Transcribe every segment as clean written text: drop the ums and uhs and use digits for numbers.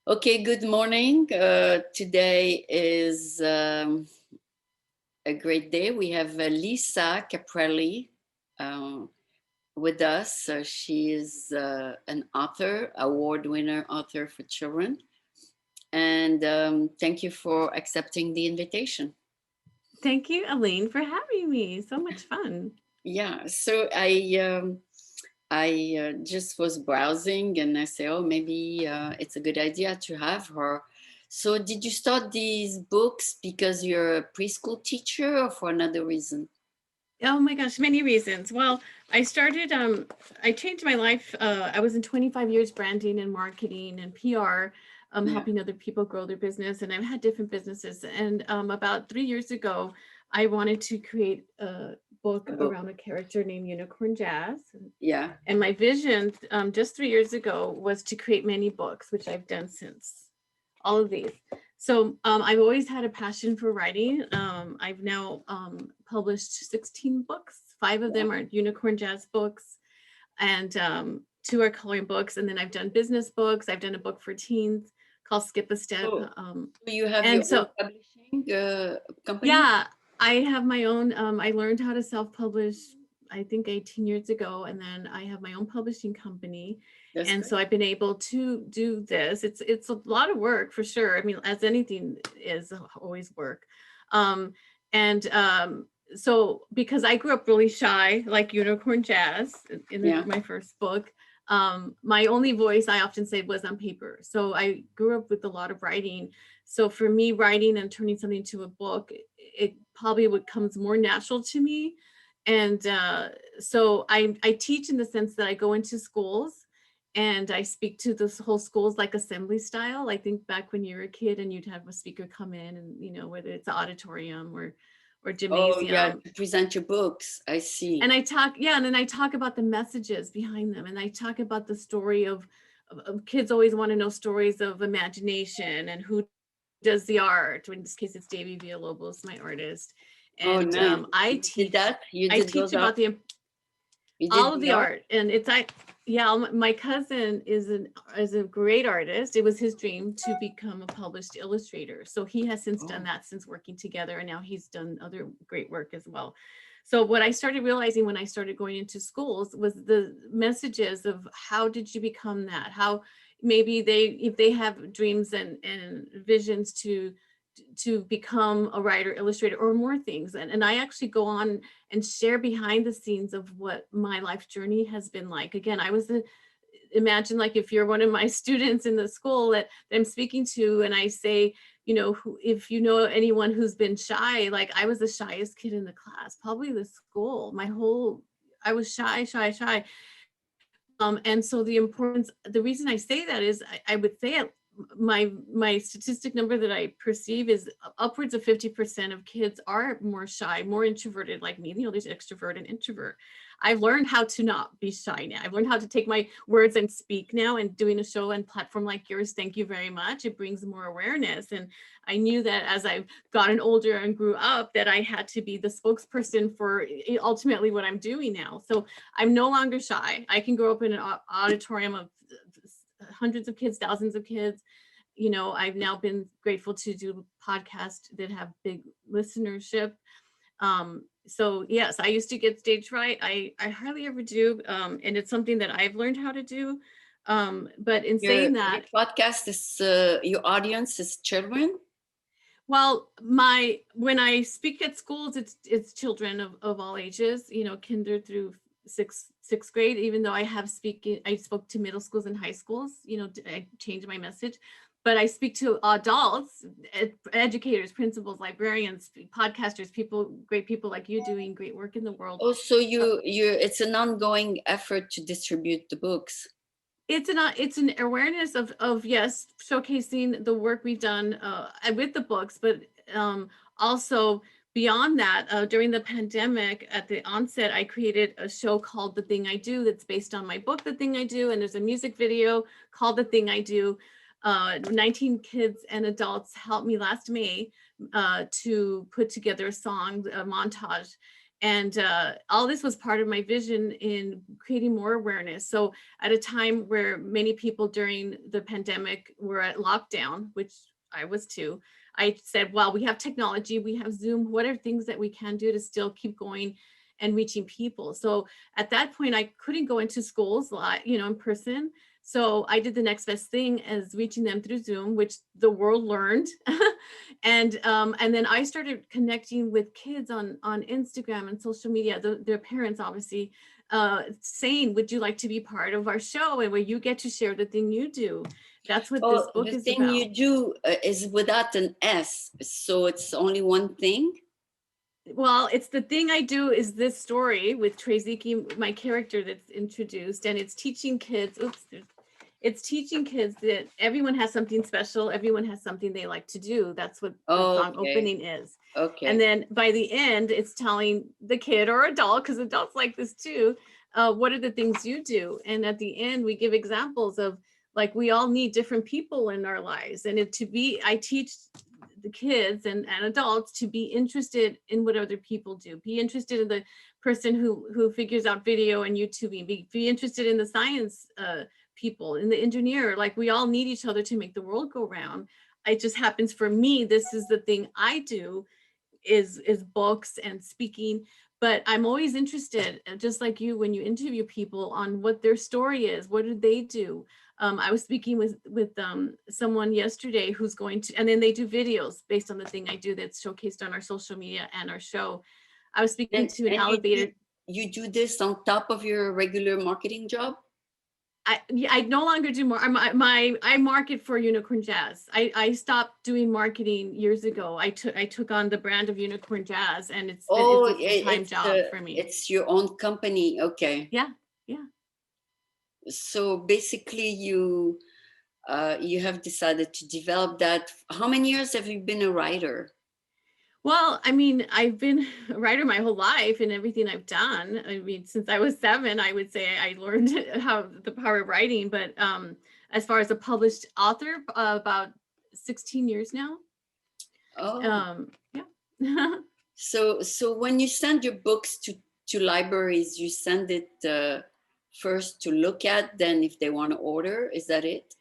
Okay, good morning. Today is a great day. We have Lisa Caprelli uh, with us. She is an author, award winner author for children. And thank you for accepting the invitation. Thank you, Aline, for having me. So much fun. Yeah, so I just was browsing and I say, oh, maybe it's a good idea to have her. So, did you start these books because you're a preschool teacher or for another reason? Oh my gosh, many reasons. Well, I changed my life. I was in 25 years branding and marketing and PR, Yeah. helping other people grow their business. And I've had different businesses. And about 3 years ago, I wanted to create a book A book. around a character named Unicorn Jazz. Yeah. And my vision just 3 years ago was to create many books, which I've done since. All of these. So I've always had a passion for writing. I've now published 16 books. Five of Wow. them are unicorn jazz books, and two are coloring books. And then I've done business books. I've done a book for teens called Skip a Step. Oh, so you have And your own so, publishing company? yeah, I have my own. I learned how to self-publish, I think 18 years ago, and then I have my own publishing company. That's And so great. I've been able to do this. It's a lot of work for sure. I mean, as anything is always work. Um, and so because I grew up really shy, like Unicorn Jazz Yeah. my first book, my only voice, I often say, was on paper. So I grew up with a lot of writing. So for me, writing and turning something into a book, it probably would comes more natural to me. And so I teach in the sense that I go into schools and I speak to this whole schools like assembly style. I think back when you were a kid and you'd have a speaker come in, and whether it's an auditorium or Oh, yeah, gymnasium. to present your books. I And see. I talk, yeah, and then I talk about the messages behind them, and I talk about the story of kids always want to know stories of imagination and who does the art. In this case, it's Davy Villalobos, my artist, Oh, and nice. I You did teach. that? You I did teach those art? about the You did all of the the art? art, and yeah, my cousin is a great artist. It was his dream to become a published illustrator, so he has since done Oh, that since working together, and now he's done other great work as well. So what I started realizing when I started going into schools was the messages of how did you become that, how maybe they, if they have dreams and visions to become a writer, illustrator, or more things. And I actually go on and share behind the scenes of what my life journey has been like. Again, I was a, imagine like if you're one of my students in the school that I'm speaking to, and I say, if you know anyone who's been shy, like I was the shyest kid in the class, probably the school, my whole, I was shy, shy, shy. And so the reason I say that is I would say it, my statistic number that I perceive is upwards of 50% of kids are more shy, more introverted like me. There's extrovert and introvert. I've learned how to not be shy now. I've learned how to take my words and speak now, and doing a show and platform like yours, thank you very much. It brings more awareness. And I knew that as I've gotten older and grew up that I had to be the spokesperson for ultimately what I'm doing now. So I'm no longer shy. I can grow up in an auditorium of hundreds of kids, thousands of kids. I've now been grateful to do podcasts that have big listenership. So yes, I used to get stage fright. I hardly ever do, and it's something that I've learned how to do. But in saying your that, podcast is your audience is children? well, my when I speak at schools, it's children of all ages, kinder through sixth grade. Even though I spoke to middle schools and high schools. I changed my message, but I speak to adults, educators, principals, librarians, podcasters, great people like you doing great work in the world. Oh, so Uh, you it's an ongoing effort to distribute the books. it's an awareness of yes, showcasing the work we've done with the books, but also beyond that, during the pandemic at the onset, I created a show called The Thing I Do that's based on my book The Thing I Do, and there's a music video called The Thing I Do. 19 kids and adults helped me last May to put together a song, a montage, And all this was part of my vision in creating more awareness. So at a time where many people during the pandemic were at lockdown, which I was too, I said, well, we have technology, we have Zoom, what are things that we can do to still keep going and reaching people? So at that point, I couldn't go into schools, in person. So I did the next best thing as reaching them through Zoom, which the world learned. And then I started connecting with kids on Instagram and social media, their parents obviously, saying, would you like to be part of our show, and where you get to share the thing you do? That's what this Oh, book the is thing about. you do is without an S, so it's only one thing. Well, it's the thing I do is this story with Treziki, my character that's introduced, and it's teaching kids. It's teaching kids that everyone has something special. Everyone has something they like to do. That's what the song Okay, opening is. And okay. then by the end, it's telling the kid or adult, because adults like this too, what are the things you do? And at the end, we give examples of, like, we all need different people in our lives. And I teach the kids and adults to be interested in what other people do. Be interested in the person who figures out video and YouTubing. Be interested in the science people, in the engineer. Like, we all need each other to make the world go round. It just happens for me, this is the thing I do, is books and speaking. But I'm always interested, just like you, when you interview people, on what their story is. What did they do? I was speaking with someone yesterday who's going to, and then they do videos based on the thing I do that's showcased on our social media and our show. I was speaking to an And elevator. you do this on top of your regular marketing job? I no longer do more. I market for Unicorn Jazz. I stopped doing marketing years ago. I took on the brand of Unicorn Jazz, and it's Oh, a full-time job for me. it's your own company. Okay. Yeah, yeah. So basically, you have decided to develop that. How many years have you been a writer? Well, I mean, I've been a writer my whole life in everything I've done. I mean, since I was 7, I would say I learned how the power of writing. But as far as a published author, about 16 years now. Oh, Yeah. so when you send your books to libraries, you send it first to look at, then if they want to order, is that it?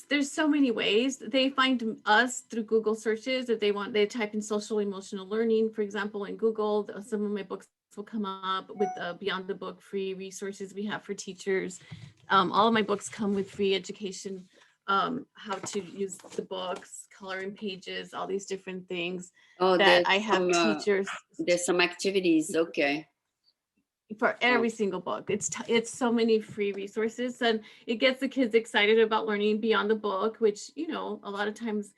There's so many ways. They find us through Google searches. If they type in social emotional learning, for example, in Google, some of my books will come up with Beyond the Book free resources we have for teachers. All of my books come with free education, how to use the books, coloring pages, all these different things Oh, that I have teachers. there's some activities. Okay. For every single book. It's so many free resources, and it gets the kids excited about learning beyond the book, which, a lot of times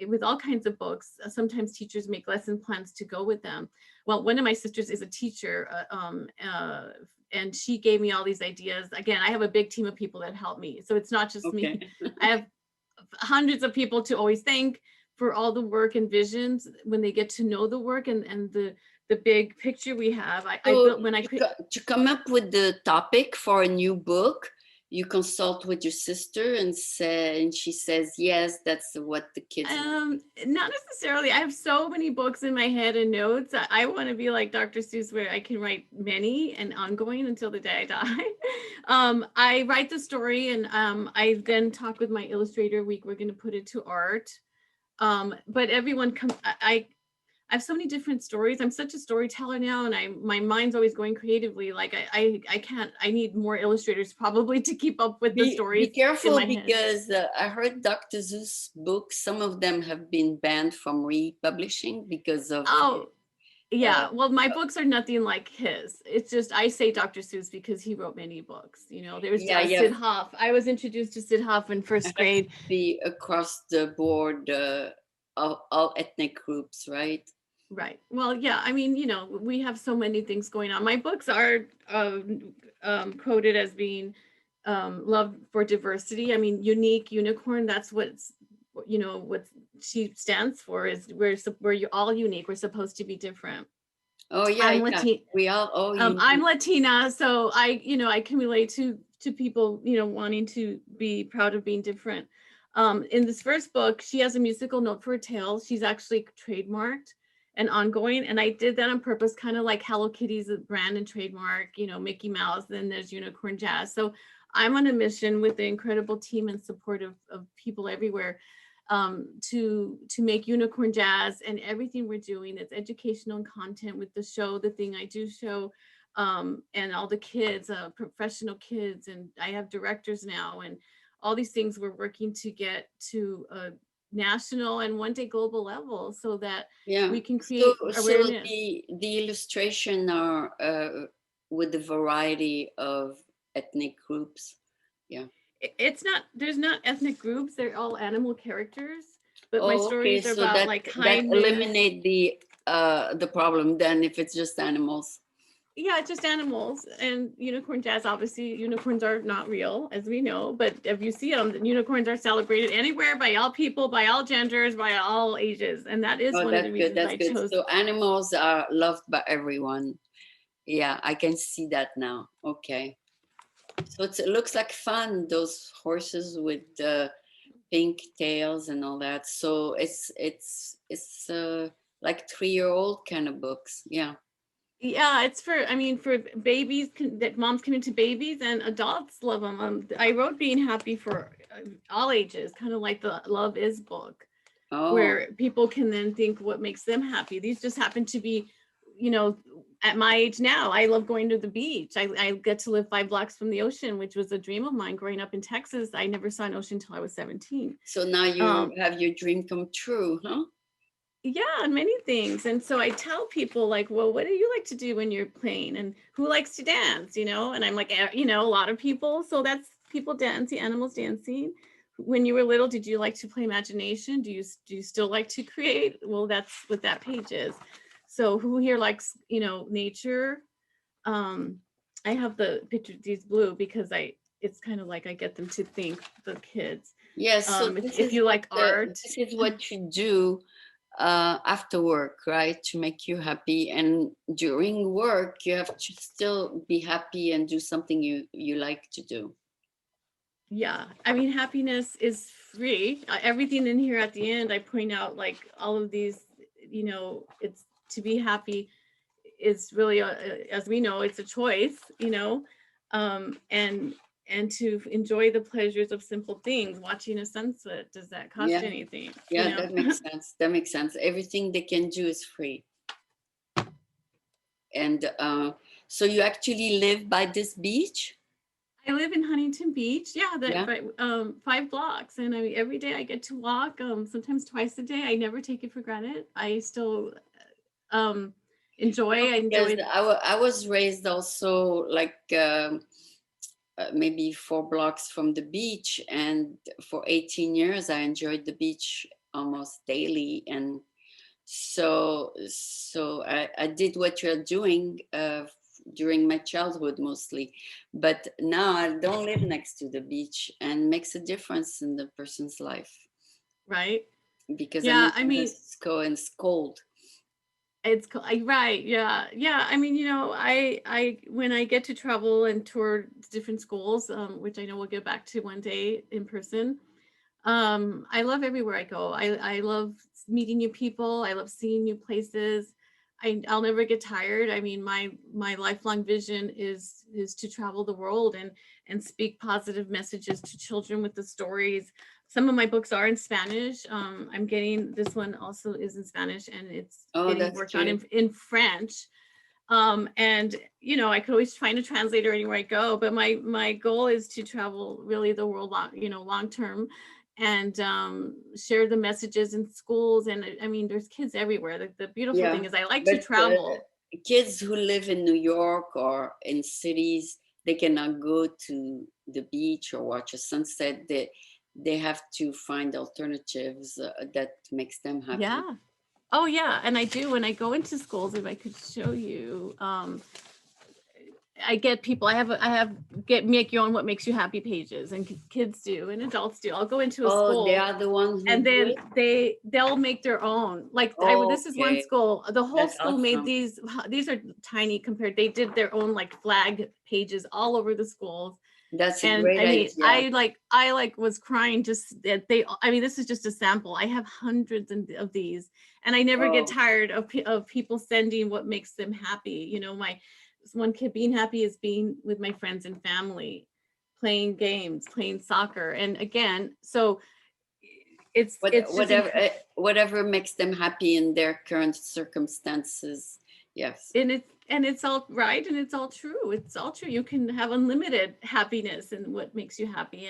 with all kinds of books, sometimes teachers make lesson plans to go with them. Well, one of my sisters is a teacher, and she gave me all these ideas. Again, I have a big team of people that help me, so it's not just me. I have hundreds of people to always thank for all the work and visions when they get to know the work and the big picture we have. I built when I to come up with the topic for a new book, you consult with your sister and she says, yes, that's what the kids want. Not necessarily. I have so many books in my head and notes. I want to be like Dr. Seuss, where I can write many and ongoing until the day I die. I write the story, and I then talk with my illustrator. We're going to put it to art. But everyone I have so many different stories. I'm such a storyteller now, and my mind's always going creatively. Like I can't. I need more illustrators probably to keep up with the stories. Be careful, in my head. because I heard Dr. Seuss books, some of them have been banned from republishing because of. Oh, yeah. Well, my books are nothing like his. It's just I say Dr. Seuss because he wrote many books. There's Sid Hoff. I was introduced to Sid Hoff in first grade. Be across the board, all ethnic groups, right? Right. Well, yeah. I mean, we have so many things going on. My books are quoted as being love for diversity. I mean, unique unicorn. That's what she stands for. Is we're all unique. We're supposed to be different. Oh yeah, we all. Oh, I'm Latina, so I can relate to people wanting to be proud of being different. In this first book, she has a musical note for a tale. She's actually trademarked. and ongoing. And I did that on purpose, kind of like Hello Kitty's a brand and trademark, you know, Mickey Mouse, then there's Unicorn Jazz. So I'm on a mission with the incredible team and support of people everywhere, to make Unicorn Jazz and everything we're doing. It's educational and content with the show, the Thing I Do show, and all the kids, professional kids, and I have directors now, and all these things we're working to get to a national and one day global level, so that Yeah. we can So, create awareness. the illustration are with the variety of ethnic groups. Yeah. It's not, there's not ethnic groups, they're all animal characters, but my Oh, okay. stories are So about that like that kindness. eliminate the problem then if it's just animals. Yeah, it's just animals. And Unicorn Jazz, obviously unicorns are not real, as we know, but if you see them, unicorns are celebrated anywhere by all people, by all genders, by all ages, and that is Oh, one of the that's good. reasons That's I good. chose. So animals are loved by everyone. Yeah, I can see that now. Okay. So it looks like fun, those horses with the pink tails and all that. So it's like 3-year-old kind of books. Yeah. Yeah, it's for, I mean, for babies, that moms come into babies, and adults love them. I wrote Being Happy for all ages, kind of like the Love Is book, Oh, where people can then think what makes them happy. These just happen to be, you know, at my age now, I love going to the beach. I get to live 5 blocks from the ocean, which was a dream of mine growing up in Texas. I never saw an ocean until I was 17. so now you have your dream come true, huh? Yeah, and many things. And so I tell people, like, well, what do you like to do when you're playing, and who likes to dance, you know? And I'm like, you know, a lot of people. So that's people dancing, animals dancing. When you were little, did you like to play imagination? Do you still like to create? Well, that's what that page is. So who here likes, you know, nature? I have the picture, these blue, because it's kind of like I get them to think, the kids. Yes. So If you like art. this is what you do after work, right? To make you happy, and during work you have to still be happy and do something you like to do. Yeah, I mean, happiness is free. Everything in here at the end, I point out, like, all of these, you know, it's to be happy is really, as we know, it's a choice, you know, and to enjoy the pleasures of simple things. Watching a sunset, does that cost Yeah. anything? Yeah, You know? that makes sense. That makes sense. Everything they can do is free. And so you actually live by this beach? I live in Huntington Beach. Yeah, that, Yeah. but 5 blocks, and I mean, every day I get to walk. Sometimes twice a day. I never take it for granted. I still enjoy. I Because enjoy. I was raised also like maybe 4 blocks from the beach, and for 18 years I enjoyed the beach almost daily. And so I did what you're doing during my childhood mostly, but now I don't live next to the beach, and makes a difference in the person's life Right. because I'm Yeah. in I San mean, Francisco and it's cold. it's right. Yeah. Yeah. I mean, you know, I when I get to travel and tour different schools, which I know we'll get back to one day in person. I love everywhere I go. I love meeting new people. I love seeing new places. I'll never get tired. I mean, my lifelong vision is to travel the world and speak positive messages to children with the stories. Some of my books are in Spanish. I'm getting, this one also is in Spanish, and it's Oh, getting that's worked on good. in French. And you know, I could always find a translator anywhere I go, but my goal is to travel really the world long term, and share the messages in schools. And I mean, there's kids everywhere. The beautiful Yeah, thing is I like to but travel. kids who live in New York or in cities, they cannot go to the beach or watch a sunset. They have to find alternatives that makes them happy. Yeah. Oh yeah, and I do when I go into schools. If I could show you, I get people. I have get make your own what makes you happy pages, and kids do and adults do. I'll go into a Oh, they school, are the ones who and do then it? they'll make their own. Like this is one Okay, school. The whole that's school made awesome. these. These are tiny compared. They did their own like flag pages all over the schools. That's a And great I mean, idea. I like was crying just that I mean, this is just a sample. I have hundreds of these, and I never get Oh, tired of people sending what makes them happy. You know, my one kid being happy is being with my friends and family, playing games, playing soccer. And again, so it's just whatever whatever makes them happy in their current circumstances. Yes. and it's all right, and it's all true. It's all true. You can have unlimited happiness and what makes you happy.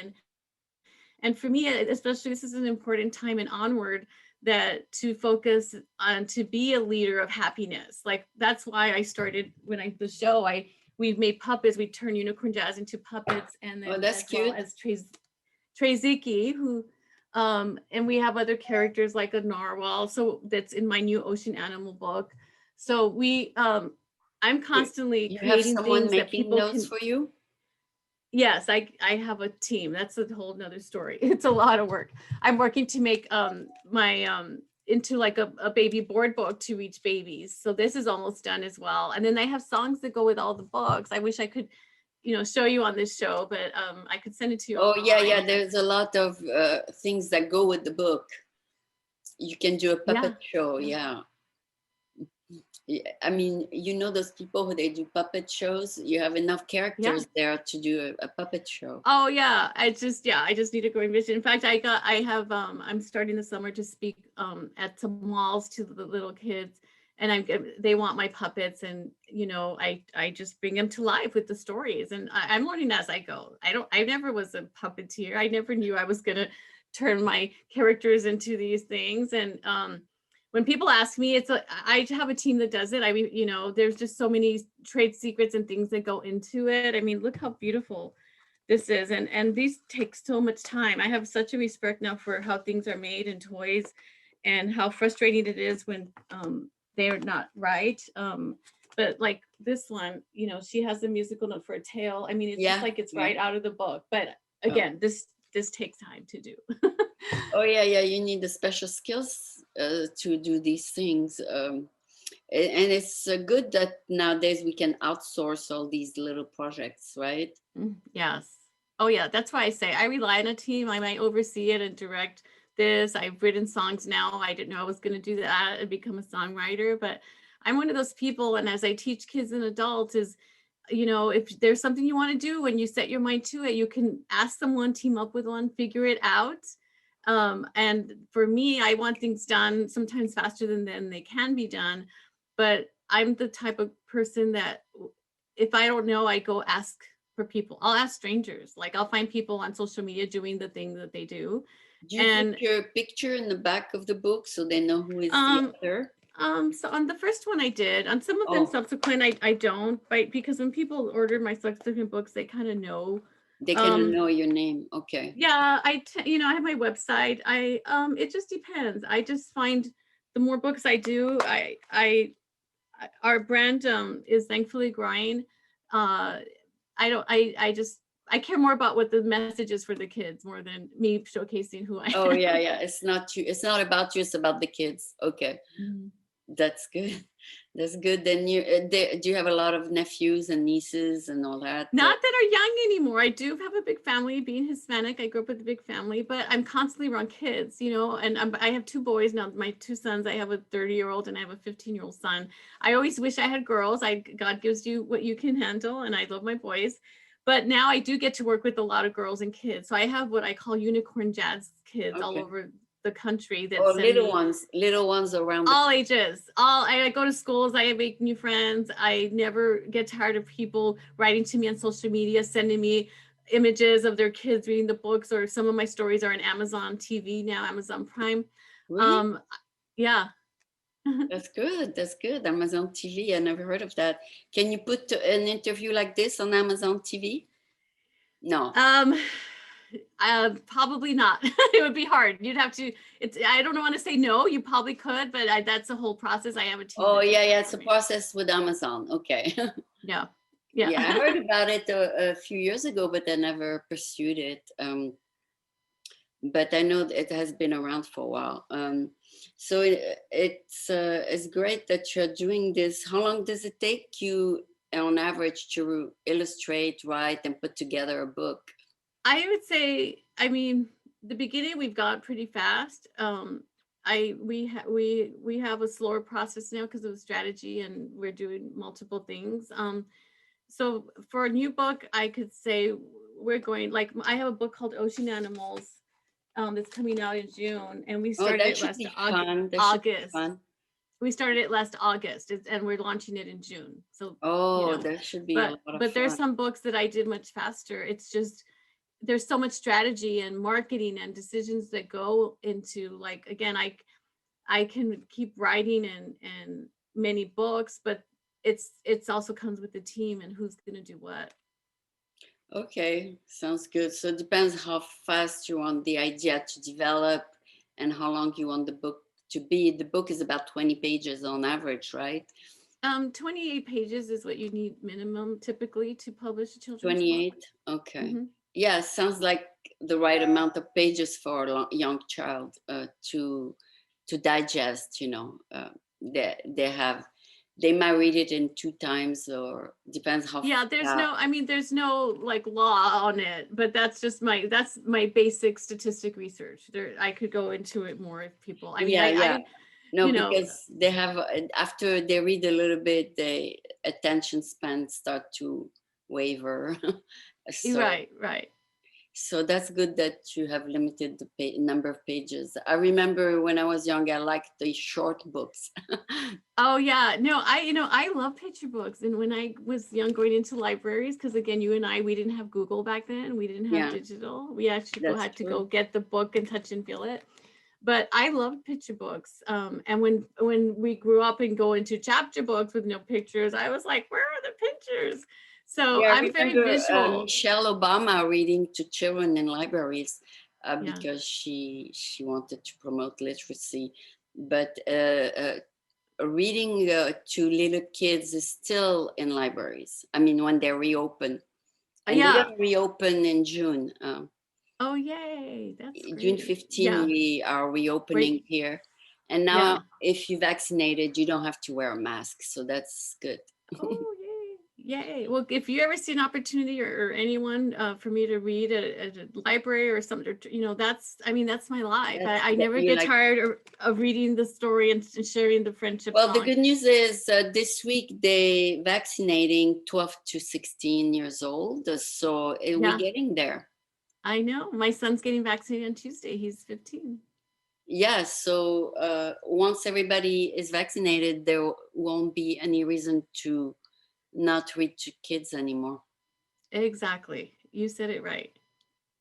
And for me, especially, this is an important time and onward, that to focus on to be a leader of happiness. Like that's why I started when I the show. We've made puppets. We turn unicorn jazz into puppets, and Oh, then that's as well cute. as Treziki, who and we have other characters like a narwhal. So that's in my new ocean animal book. So I'm You, constantly you have creating someone things that making people notes can. for you? Yes, I have a team. That's a whole nother story. It's a lot of work. I'm working to make my into like a baby board book to reach babies. So this is almost done as well. And then I have songs that go with all the books. I wish I could, show you on this show, but I could send it to you Oh, yeah, yeah. offline. There's a lot of things that go with the book. You can do a Yeah. puppet show. Yeah. Yeah. Yeah, I mean, you know those people who they do puppet shows. You have enough Yeah. characters there to do a puppet show. Oh yeah, I just need a growing vision. In fact, I'm starting this summer to speak at some malls to the little kids, and they want my puppets, and I just bring them to life with the stories, and I'm learning as I go. I never was a puppeteer. I never knew I was gonna turn my characters into these things. And when people ask me, I have a team that does it. I mean, there's just so many trade secrets and things that go into it. I mean, look how beautiful this is. And these take so much time. I have such a respect now for how things are made in toys, and how frustrating it is when they're not right. But like this one, she has a musical note for a tail. I mean, it's just Yeah, like it's yeah. right out of the book. But Oh, again, this takes time to do. oh yeah, yeah. You need the special skills to do these things. And it's good that nowadays we can outsource all these little projects, right? Yes. Oh yeah, that's why I say I rely on a team. I might oversee it and direct this. I've written songs now. I didn't know I was going to do that and become a songwriter, but I'm one of those people. And as I teach kids and adults, is if there's something you want to do and you set your mind to it, you can ask someone, team up with one, figure it out. And for me, I want things done sometimes faster than they can be done. But I'm the type of person that if I don't know, I go ask for people. I'll ask strangers. Like I'll find people on social media doing the thing that they do. Do you put And your picture in the back of the book so they know who is the um author? so on the first one I did. On some of them Oh, subsequent, I don't, but because when people order my subsequent books, they kind of know. they cannot Um know your name. Okay. yeah, I have my website. It just depends. I just find the more books I do, our brand is thankfully growing. uh I don't I just I care more about what the message is for the kids more than me showcasing who I Oh yeah, am. yeah. It's not you. It's not about you. It's about the kids. Okay, Mhm. that's good. That's good. Then do you have a lot of nephews and nieces and all that? Not that are young anymore. I do have a big family. Being Hispanic, I grew up with a big family, but I'm constantly around kids, and I have two boys now. My two sons. I have a 30-year-old and I have a 15-year-old son. I always wish I had girls. God gives you what you can handle, and I love my boys. But now I do get to work with a lot of girls and kids. So I have what I call unicorn jazz kids all Okay. over the country that Oh, send me little ones around the. all ages. I go to schools, I make new friends. I never get tired of people writing to me on social media, sending me images of their kids reading the books, or some of my stories are on Amazon TV now, Amazon Prime. Really? um yeah. That's good. That's good. Amazon TV. I never heard of that. Can you put an interview like this on Amazon TV? No. um Probably not. It would be hard. You'd have to. I don't want to say no. You probably could, but that's a whole process. I have a team Oh that does yeah, yeah. that It's for a me. process with Amazon. Okay. Yeah. Yeah. Yeah, I heard about it a few years ago, but I never pursued it. But I know that it has been around for a while. So it's great that you're doing this. How long does it take you on average to illustrate, write, and put together a book? I would say, I mean, the beginning we've got pretty fast. We have a slower process now because of strategy, and we're doing multiple things. So for a new book, I could say we're going, like, I have a book called Ocean Animals, that's coming out in June, and we Oh, started that it should last be fun. That should be August. fun. We started it last August, and we're launching it in June. So, Oh, that should be a lot of but there's fun. some books that I did much faster. It's just there's so much strategy and marketing and decisions that go into, like, again, I can keep writing and many books, but it's also comes with the team and who's going to do what. Okay, sounds good. So it depends how fast you want the idea to develop and how long you want the book to be. The book is about 20 pages on average, right? 28 pages is what you need minimum typically to publish a children's book. 28? Okay. Hmm. Yeah, sounds like the right amount of pages for a young child to digest, you know. They might read it in 2 times or depends how Yeah, there's no like law on it, but that's my basic statistic research. There, I could go into it more if people, I mean, yeah, yeah. No, you know, because they have after they read a little bit, their attention span start to waver. so right, right. so that's good that you have limited the number of pages. I remember when I was young, I liked the short books. Oh yeah, no, I love picture books, and when I was young, going into libraries, because again, you and I, we didn't have Google back then, we didn't have Yeah, digital. We actually that's had to go true. get the book and touch and feel it. But I loved picture books. And when we grew up and go into chapter books with no pictures, I was like, where are the pictures? So Yeah, I I'm very remember visual. Michelle Obama reading to children in libraries Yeah. because she wanted to promote literacy. But reading to little kids is still in libraries. I mean, when they reopen, and they're Yeah. gonna reopen in June. Oh, yay. That's June great. 15, Yeah. we are Great. reopening here. And Yeah. now, if you're vaccinated, you don't have to wear a mask. So that's good. Oh, yay. Yay. Well, if you ever see an opportunity, or anyone, for me to read at a library or something, I mean, that's my life. That's I never you get like. tired of reading the story and sharing the friendship Well, the song. good news is this week they vaccinating 12 to 16 years old. So we're Yeah, getting there. I know. My son's getting vaccinated on Tuesday. He's 15. Yeah. So once everybody is vaccinated, there won't be any reason to not read to kids anymore. Exactly. You said it right.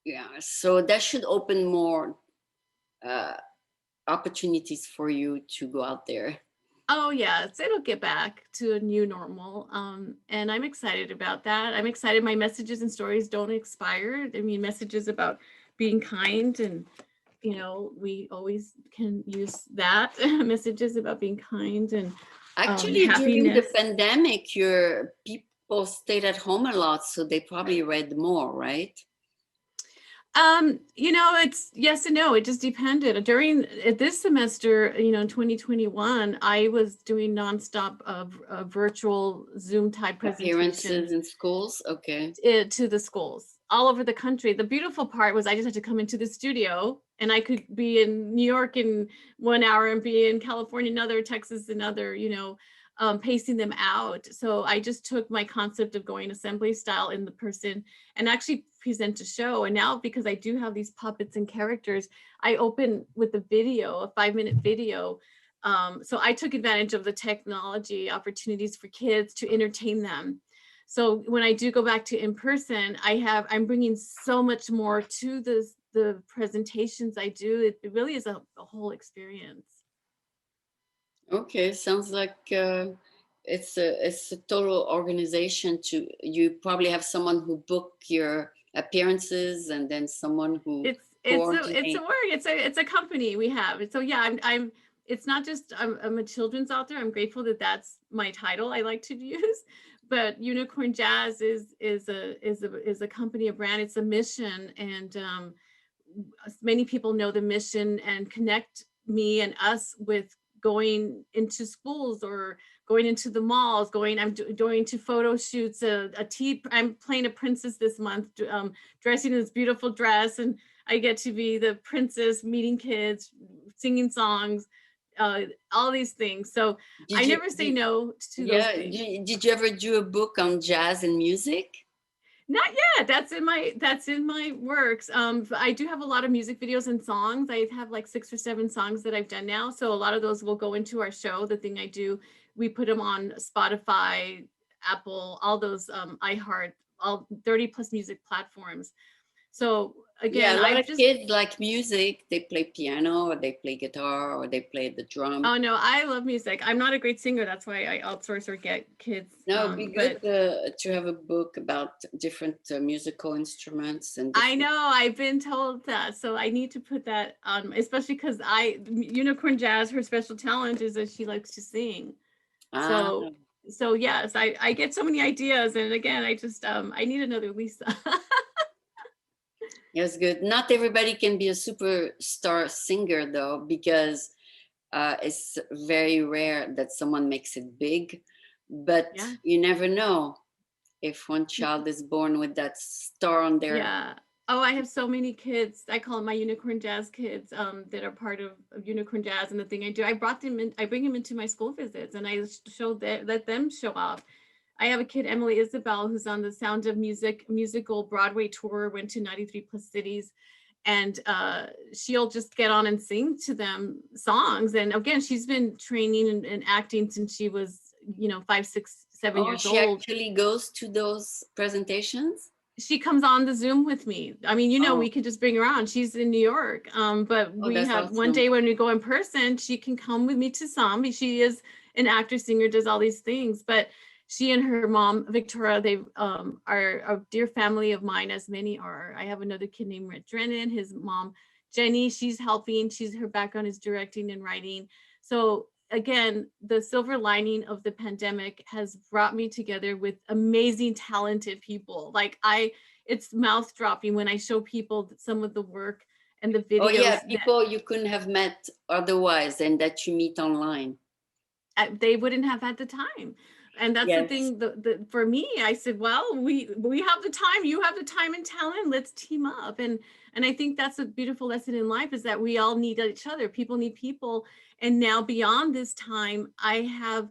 Yeah. So that should open more uh, opportunities for you to go out there. Oh yeah, so it'll get back to a new normal. And I'm excited about that. I'm excited my messages and stories don't expire. I mean, messages about being kind, and we always can use that. Messages about being kind and Actually, during the happiness. pandemic, your people stayed at home a lot, so they probably read more, right? It's yes and no. It just depended. During this semester, in 2021, I was doing nonstop of virtual Zoom type Appearances presentations in schools, okay. to the schools all over the country. The beautiful part was I just had to come into the studio, and I could be in New York in 1 hour and be in California another, Texas another, pacing them out. So I just took my concept of going assembly style in the person and actually present a show. And now, because I do have these puppets and characters, I open with a video, a 5-minute video. So I took advantage of the technology opportunities for kids to entertain them. So when I do go back to in person, I'm bringing so much more to the presentations I do. It really is a whole experience. Okay, sounds like it's a total organization. To you probably have someone who book your appearances and then someone who It's a coordinate. work. It's a company we have. So yeah, I'm it's not just I'm a children's author. I'm grateful that that's my title I like to use. But Unicorn Jazz is a company, a brand. It's a mission, and many people know the mission and connect me and us with going into schools or going into the malls, going to photo shoots, I'm playing a princess this month, dressing in this beautiful dress, and I get to be the princess, meeting kids, singing songs, all these things. So Did I you, never say did, no to those yeah, things. did you ever do a book on jazz and music? Not yet. That's in my works. I do have a lot of music videos and songs. I have like 6 or 7 songs that I've done now. So a lot of those will go into our show. The thing I do, we put them on Spotify, Apple, all those iHeart, all 30 plus music platforms. So Yeah, again, a lot of I've just kids like music. They play piano or they play guitar or they play the drum. oh no, I love music. I'm not a great singer. That's why I outsource or get kids. No, it'd be good But to have a book about different musical instruments and I different. know I've been told that, so I need to put that on, especially because Unicorn Jazz, her special talent is that she likes to sing. Ah, So yes, I get so many ideas, and again, I just I need another Lisa. it's good. Not everybody can be a superstar singer though, because it's very rare that someone makes it big. But Yeah. you never know if one child is born with that star on their. Yeah. Oh, I have so many kids. I call them my Unicorn Jazz kids, that are part of Unicorn Jazz. And the thing I do, I bring them into my school visits, and I show that, let them show off. I have a kid, Emily Isabel, who's on the Sound of Music musical Broadway tour, went to 93 plus cities. And she'll just get on and sing to them songs. And again, she's been training and acting since she was, 5, 6, 7 Oh, years she old. actually goes to those presentations. She comes on the Zoom with me. I mean, Oh, we could just bring her on. She's in New York. But oh, we that's have one awesome. day when we go in person, she can come with me to some. She is an actor, singer, does all these things. But she and her mom, Victoria, they are a dear family of mine, as many are. I have another kid named Rhett Drennan, his mom, Jenny, she's helping. Her background is directing and writing. So again, the silver lining of the pandemic has brought me together with amazing, talented people. It's mouth dropping when I show people some of the work and the Oh videos yeah, that people you couldn't have met otherwise and that you meet online. they wouldn't have had the time. And that's the Yes. thing, for me, I said, well, we have the time, you have the time and talent, let's team up. And I think that's a beautiful lesson in life, is that we all need each other. People need people. And now beyond this time, I have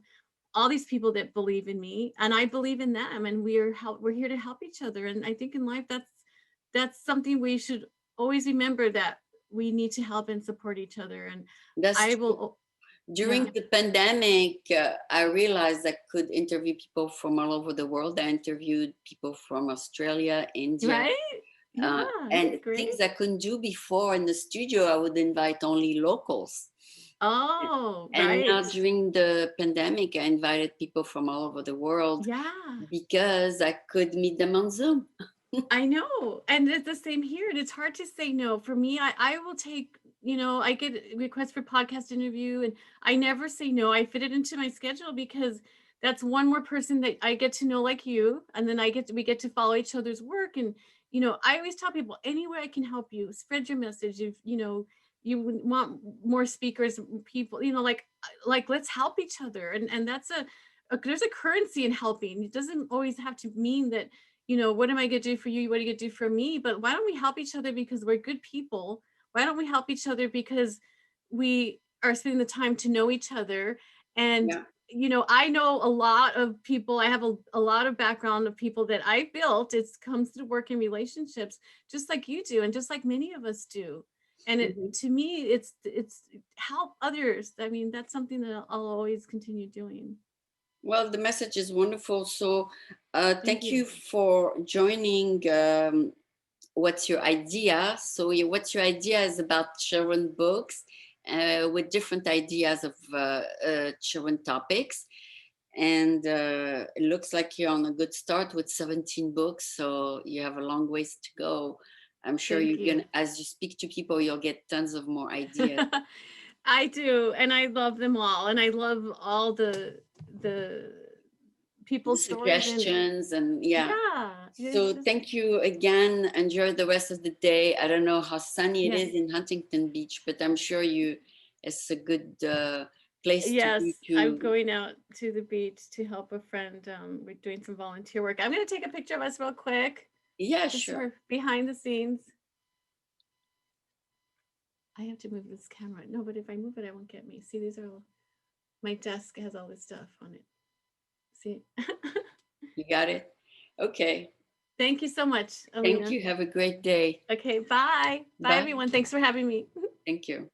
all these people that believe in me, and I believe in them, and we're here to help each other. And I think in life, that's something we should always remember, that we need to help and support each other. And That's I true. will, During yeah, the pandemic, I realized I could interview people from all over the world. I interviewed people from Australia, India, right, yeah, isn't and it great? things I couldn't do before in the studio. I would invite only locals. Oh, And now right. during the pandemic, I invited people from all over the world Yeah, because I could meet them on Zoom. I know. And it's the same here. And it's hard to say no. For me, I will take, I get requests for podcast interview, and I never say no. I fit it into my schedule, because that's one more person that I get to know, like you. And then we get to follow each other's work. And, I always tell people, anywhere I can help you, spread your message. If, you want more speakers, people, let's help each other. And that's there's a currency in helping. It doesn't always have to mean that, what am I going to do for you? What are you going to do for me? But why don't we help each other because we're good people? Why don't we help each other because we are spending the time to know each other? And, Yeah. I know a lot of people. I have a lot of background of people that I built. It comes through work and relationships, just like you do, and just like many of us do. And Mhm. to me, it's help others. I mean, that's something that I'll always continue doing. Well, the message is wonderful. So, Thank thank you. you for joining. What's your idea? So, what's your idea is about children books with different ideas of children topics. And it looks like you're on a good start with 17 books. So, you have a long ways to go. I'm sure Thank you're going you. to, as you speak to people, you'll get tons of more ideas. I do, and I love them all, and I love all the The people's stories. And suggestions and yeah. yeah, it's So just, thank you again. Enjoy the rest of the day. I don't know how sunny it yeah. is in Huntington Beach, but I'm sure it's a good place to Yes, go I'm to. going out to the beach to help a friend. We're doing some volunteer work. I'm going to take a picture of us real quick, Yeah, just sure. for behind the scenes. I have to move this camera. No, but if I move it, it won't get me. See, these are all, my desk has all this stuff on it. See? You got it? Okay. Thank you so much, Thank Alina. you. Have a great day. Okay, bye. Bye, Bye. everyone. Thanks for having me. Thank you.